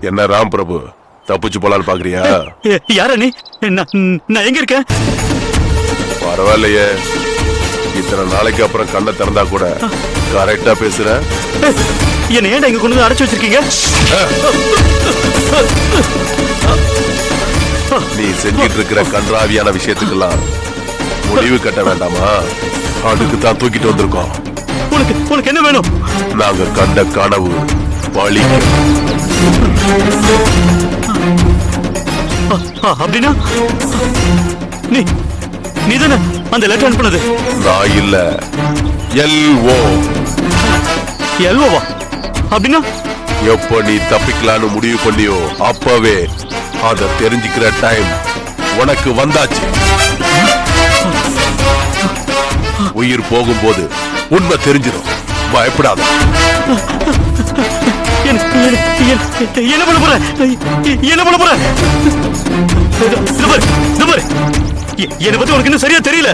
என்ன ராம் பிரபு, தப்பிச்சு போலான்னு பாக்குறியா? யார நீ? நான் எங்க இருக்கேன்? பரவாயில்லையே, இத்தனை நாளைக்கு அப்புறம் கண்ணை திறந்தா கூட கரெக்டா பேசுற. என்ன ஏன்டா இங்க கொண்டு அடைச்சு வச்சிருக்கீங்க? நீ செஞ்சிட்டு இருக்கிற கன்றாவியான விஷயத்துக்கெல்லாம் முடிவு கட்ட வேண்டாமா? அதுக்கு தான் தூக்கிட்டு வந்திருக்கோம். உனக்கு என்ன வேணும்? நாங்க கண்ட கனவு பழிக்க. அப்படின்னா நீ தானே அந்த லெட்டர் அனுப்புனது? நான் இல்ல, எல்ஓவா? அப்படின்னா எப்ப நீ தப்பிக்கலான்னு முடிவு பண்ணியோ அப்பவே அத தெரிஞ்சுக்கிற டைம் உனக்கு வந்தாச்சு. உயிர் போகும்போது உண்மை தெரிஞ்சிடும். பயப்படாத. என்ன பண்ண போற? என்ன பண்ண போற? என்னை பத்தி உனக்கு இன்னும் சரியா தெரியல.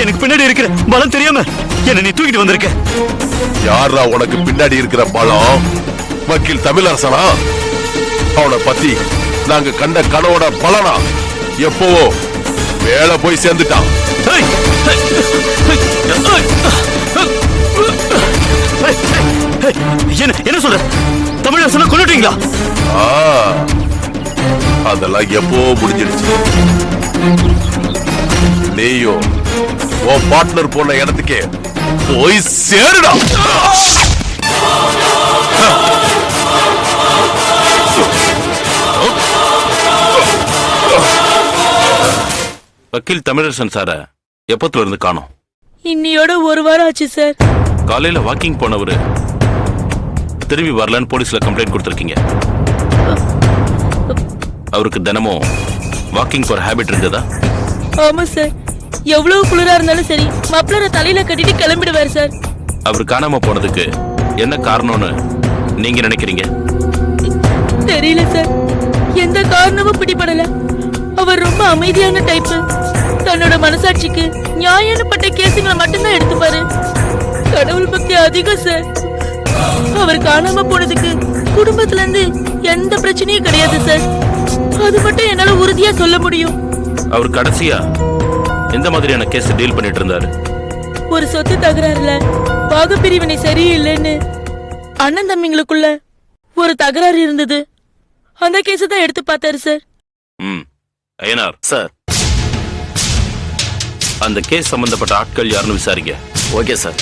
எனக்கு பின்னாடி இருக்கிற பலம் தெரியாம என்ன நீ தூக்கிட்டு வந்திருக்க. யாரா உனக்கு பின்னாடி இருக்கிற பலம்? வக்கீல் தமிழரசனா? அவனை பத்தி நாங்க கண்ட கனவோட பலனா எப்பவோ வேலை போய் சேர்ந்துட்டான். என்ன சொல்ற? தமிழரசனை கொன்னுட்டீங்களா? அதெல்லாம் எப்போ முடிஞ்சிடுச்சு. நீயோ உன் பார்ட்னர் போன இடத்துக்கே போய் சேருடா. வக்கீல் தமிழரசன் சார எப்பத்துல இருந்து காணோம்? இன்னையோட ஒரு வாரம் ஆச்சு சார். காலையில வாக்கிங் போனவரு திரும்பி வரலன்னு போலீஸ்ல கம்ப்ளைண்ட் கொடுத்திருக்கீங்க. அவருக்கு தினமும் வாக்கிங் போற ஹேபிட் இருந்ததா? ஆமா சார். எவ்வளவு குளிரா இருந்தாலும் சரி மப்ளரை தலையில கட்டிட்டு கிளம்பிடுவார் சார். அவர் காணாம போனதுக்கு என்ன காரணம்னு நீங்க நினைக்கிறீங்க? தெரியல சார். எந்த காரணமும் பிடிபடல. அவர் ரொம்ப அமைதியான டைப்பு. தன்னோட மனசாட்சிக்கு நியாயப்பட்ட கேசுங்களை மட்டும்தான் எடுத்துப்பாரு. கடவுள் பக்தி அதிகம் சார். அவர் காணாம போனதுக்கு குடும்பத்துல இருந்து எந்த பிரச்சனையும் கிடையாது சார். அது மட்டும் என்னால உறுதியா சொல்ல முடியும். அவர் கடைசியா எந்த மாதிரியான கேஸ் டீல் பண்ணிட்டு இருந்தாரு? ஒரு சொத்து தகராறுல பாகப்பிரிவினை சரியில்லைன்னு அண்ணன் தம்பிங்களுக்குள்ள ஒரு தகராறு இருந்தது. அந்த கேஸ் தான் எடுத்து பார்த்தாரு சார். ஐயனார் சார், அந்த கேஸ் சம்பந்தப்பட்ட ஆட்கள் யாருன்னு விசாரிங்க. Okay sir.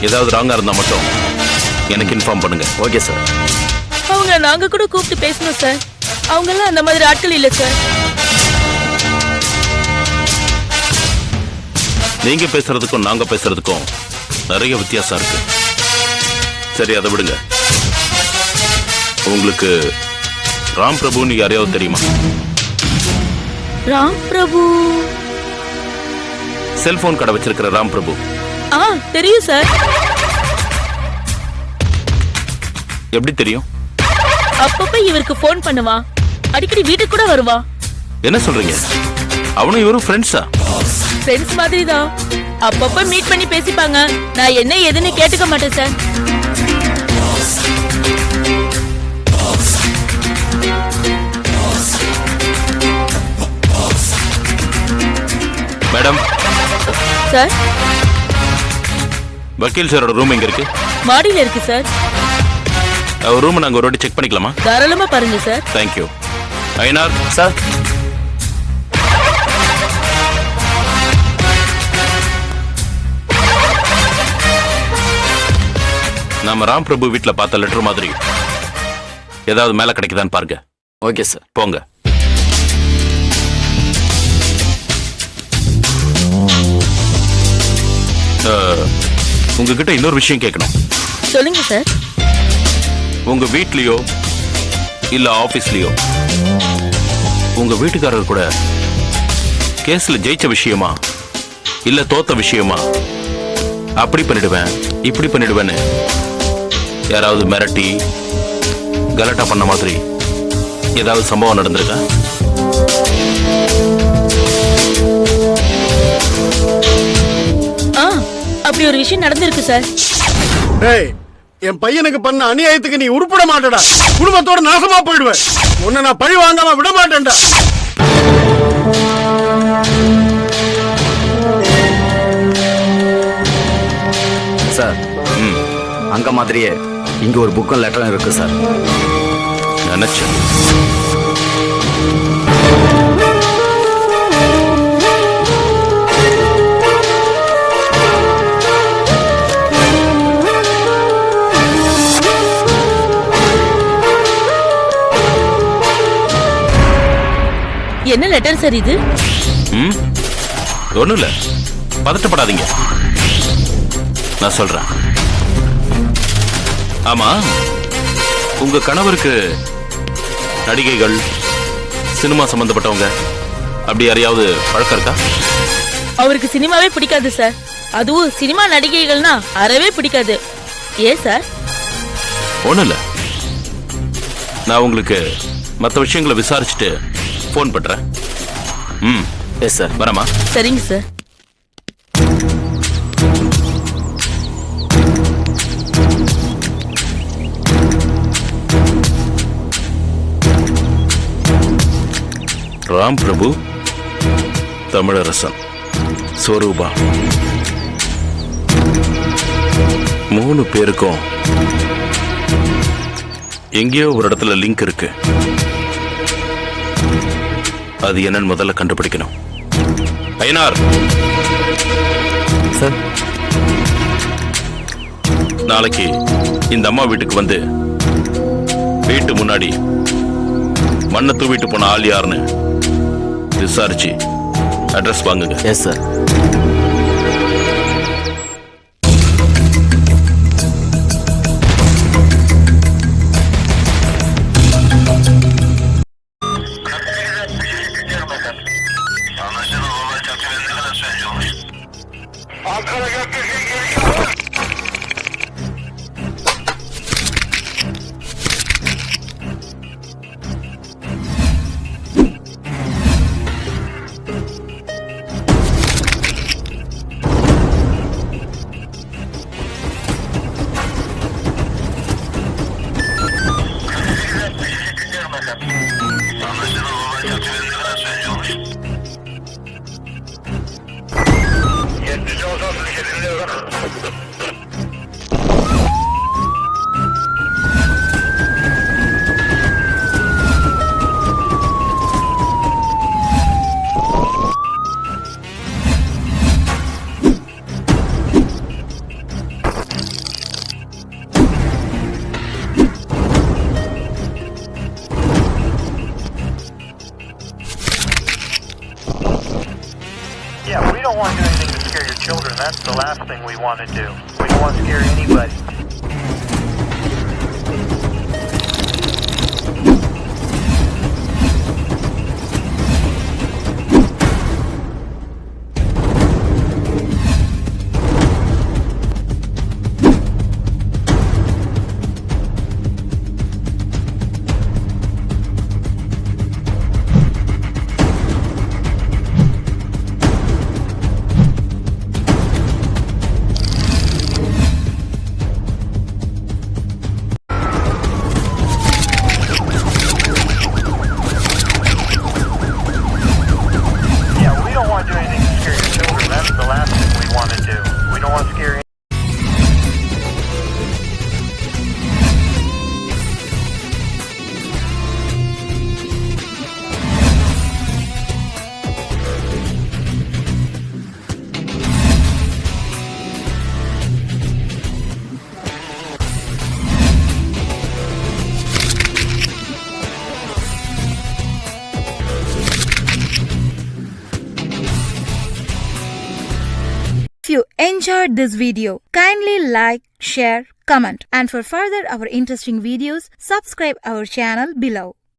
ஏதாவது ராங்கா இருந்தா மட்டும் எனக்கு இன்ஃபார்ம் பண்ணுங்க. Okay sir. அவங்க நாங்க கூட கூப்பிட்டு பேசணும் சார். அவங்க எல்லாம் அந்த மாதிரி ஆட்கள் இல்ல சார். நீங்க பேசுறதுக்கும் நாங்க பேசுறதுக்கும் நிறைய வித்தியாசம் இருக்கு. சரி, அதை விடுங்க. உங்களுக்கு ராம் பிரபுன்னு யாரையாவது தெரியுமா? ராம் பிரபு? செல்போன் கடை வச்சிருக்கிற ராம் பிரபு. தெரியும் சார். எப்படி தெரியும்? அப்பப்ப இவருக்கு போன் பண்ணுவா. அடிக்கடி வீட்டுக்கு கூட வருவா. என்ன சொல்றீங்க? அவனும் இவரும் ஃப்ரெண்ட்ஸா? ஃப்ரெண்ட்ஸ் மாதிரி தான். அப்பப்ப மீட் பண்ணி பேசிப்பாங்க. நான் என்ன ஏதுன்னு கேட்டுக்க மாட்டேன் சார். மேடம். சார், வக்கீல் சாரோட ரூம் எங்க இருக்கு? மாடியில இருக்கு சார். அவர் ரூம் நாங்க ஒரு வாட்டி செக் பண்ணிக்கலாமா? தாராளமா பாருங்க சார். தேங்க்யூ. ஐயனார் சார். நாம ராம் பிரபு வீட்ல பார்த்த லெட்டர் மாதிரி ஏதாவது மேல கிடைக்குதான்னு பாருங்க. Okay sir. போங்க. உங்ககிட்ட இன்னொரு விஷயம் கேட்கணும். சொல்லுங்க சார். உங்க வீட்லயோ இல்ல ஆபீஸ்லயோ உங்க வீட்டுக்காரர் கூட கேஸ்ல ஜெயிச்ச விஷயமா இல்ல தோத்த விஷயமா அப்படி பண்ணிடுவேன் இப்படி பண்ணிடுவேன்னு யாராவது மிரட்டி கலாட்டா பண்ண மாதிரி ஏதாவது சம்பவம் நடந்திருக்கா? இப்படி ஒரு விஷயம் நடந்திருக்கு சார். டேய், என் பையனுக்கு பண்ண அநியாயத்துக்கு நீ உருப்பட மாட்டடா. குடும்பத்தோட நாசமா போயிடுவ. உன்னை நான் பழி வாங்காம விட மாட்டேன்டா. சார், அங்க மாதிரியே இங்க ஒரு புக்கும் லெட்டரும் இருக்கு சார். நினைச்சேன். என்ன லெட்டர் சார் இது? ஒண்ணும் இல்ல, பதட்டப்படாதீங்க, நான் சொல்றேன். ஆமா, உங்க கணவருக்கு நடிகைகள், சினிமா சம்பந்தப்பட்டவங்க அப்படி யாரையாவது பழக்கம் இருக்கா? அவருக்கு சினிமாவே பிடிக்காது சார். அதுவும் சினிமா நடிகைகள்னா அறவே பிடிக்காது. ஏன் சார்? ஒண்ணும் இல்ல, நான் உங்களுக்கு மற்ற விஷயங்களை விசாரிச்சுட்டு போன் பண்றேன். Yes sir. வரமா? சரிங்க சார். ராம் பிரபு, தமிழரசன், ஸ்வரூபா, 3 பேருக்கும் எங்கேயோ ஒரு இடத்துல லிங்க் இருக்கு. அது என்னன்னு முதல்ல கண்டுபிடிக்கணும். ஐயனார் சார், நாளைக்கு இந்த அம்மா வீட்டுக்கு வந்து வீட்டு முன்னாடி மண்ணை தூவிட்டு போன ஆள் யாருன்னு விசாரிச்சு அட்ரஸ் வாங்குங்க. Yes sir. Yeah, we don't want to do anything to scare your children. That's the last thing we want to do. We don't want to scare anybody. If you enjoyed this video, kindly like, share, comment, and for further our interesting videos, subscribe our channel below.